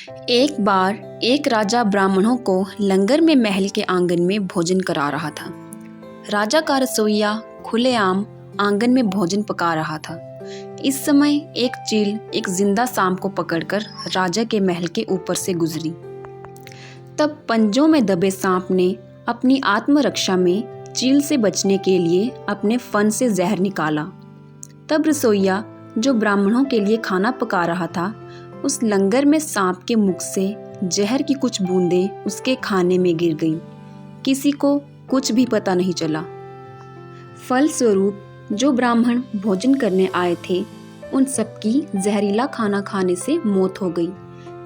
एक बार एक राजा ब्राह्मणों को लंगर में महल के आंगन में भोजन करा रहा था। राजा का रसोइया खुलेआम आंगन में भोजन पका रहा था। इस समय एक चील एक जिंदा सांप को पकड़कर राजा के महल के ऊपर से गुजरी। तब पंजों में दबे सांप ने अपनी आत्मरक्षा में चील से बचने के लिए अपने फन से जहर निकाला। तब रसोइया जो ब्राह्मणों के लिए खाना पका रहा था, उस लंगर में सांप के मुख से जहर की कुछ बूंदें उसके खाने में गिर गईं। किसी को कुछ भी पता नहीं चला। फलस्वरूप जो ब्राह्मण भोजन करने आए थे, उन सबकी जहरीला खाना खाने से मौत हो गई।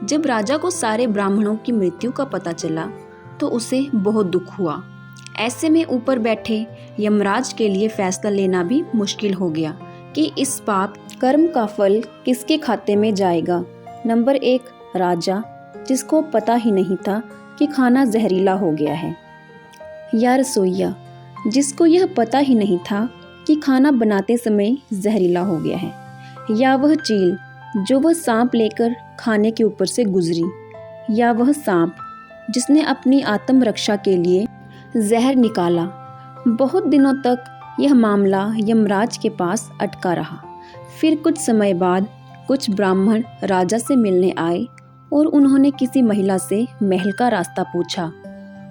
जब राजा को सारे ब्राह्मणों की मृत्यु का पता चला तो उसे बहुत दुख हुआ। ऐसे में ऊपर बैठे यमराज के लिए फैसला लेना भी मुश्किल हो गया कि इस पाप कर्म का फल किसके खाते में जाएगा। नंबर 1, राजा, जिसको पता ही नहीं था कि खाना जहरीला हो गया है, या रसोइया, जिसको यह पता ही नहीं था कि खाना बनाते समय जहरीला हो गया है, या वह चील जो वह सांप लेकर खाने के ऊपर से गुजरी, या वह सांप जिसने अपनी आत्मरक्षा के लिए जहर निकाला। बहुत दिनों तक यह मामला यमराज के पास अटका रहा। फिर कुछ समय बाद कुछ ब्राह्मण राजा से मिलने आए और उन्होंने किसी महिला से महल का रास्ता पूछा।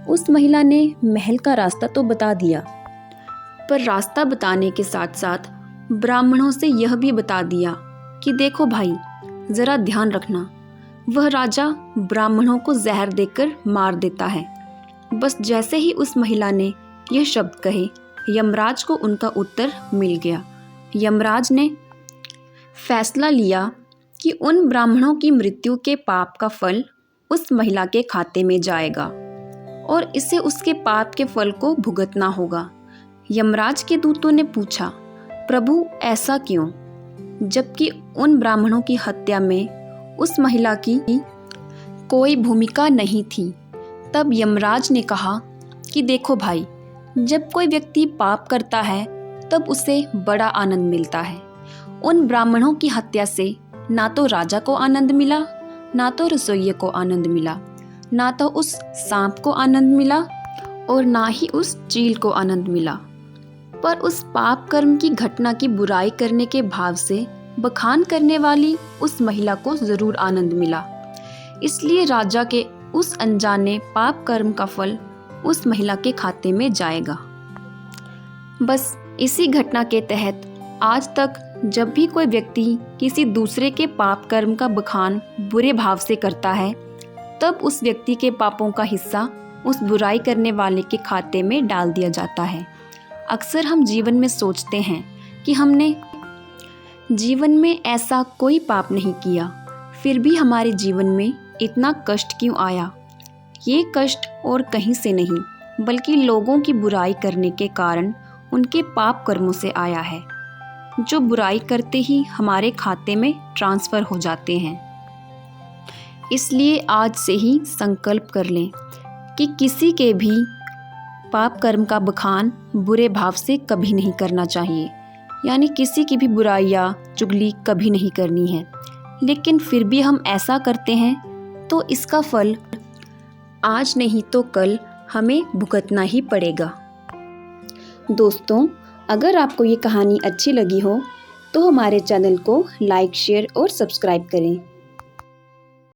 उस महिला ने महल का रास्ता तो बता दिया, पर रास्ता बताने के साथ साथ ब्राह्मणों से यह भी बता दिया कि देखो भाई, ज़रा ध्यान रखना, वह राजा ब्राह्मणों को जहर देकर मार देता है। बस जैसे ही उस महिला ने यह शब्द कहे, यमराज को उनका उत्तर मिल गया। यमराज ने फैसला लिया कि उन ब्राह्मणों की मृत्यु के पाप का फल उस महिला के खाते में जाएगा और इसे उसके पाप के फल को भुगतना होगा। यमराज के दूतों ने पूछा, प्रभु ऐसा क्यों, जबकि उन ब्राह्मणों की हत्या में उस महिला की कोई भूमिका नहीं थी। तब यमराज ने कहा कि देखो भाई, जब कोई व्यक्ति पाप करता है तब उसे बड़ा आनंद मिलता है। उन ब्राह्मणों की हत्या से ना तो राजा को आनंद मिला, ना तो रसोइये को आनंद मिला, ना तो उस सांप को आनंद मिला और ना ही उस चील को आनंद मिला, पर उस पाप कर्म की घटना की बुराई करने के भाव से बखान करने वाली उस महिला को जरूर आनंद मिला। इसलिए राजा के उस अनजाने पाप कर्म का फल उस महिला के खाते में जाएगा। बस इसी घटना के तहत आज तक जब भी कोई व्यक्ति किसी दूसरे के पाप कर्म का बखान बुरे भाव से करता है, तब उस व्यक्ति के पापों का हिस्सा उस बुराई करने वाले के खाते में डाल दिया जाता है। अक्सर हम जीवन में सोचते हैं कि हमने जीवन में ऐसा कोई पाप नहीं किया, फिर भी हमारे जीवन में इतना कष्ट क्यों आया। ये कष्ट और कहीं से नहीं, बल्कि लोगों की बुराई करने के कारण उनके पाप कर्मों से आया है, जो बुराई करते ही हमारे खाते में ट्रांसफ़र हो जाते हैं। इसलिए आज से ही संकल्प कर लें कि किसी के भी पाप कर्म का बखान बुरे भाव से कभी नहीं करना चाहिए, यानी किसी की भी बुराई या चुगली कभी नहीं करनी है। लेकिन फिर भी हम ऐसा करते हैं तो इसका फल आज नहीं तो कल हमें भुगतना ही पड़ेगा। दोस्तों, अगर आपको ये कहानी अच्छी लगी हो तो हमारे चैनल को लाइक, शेयर और सब्सक्राइब करें।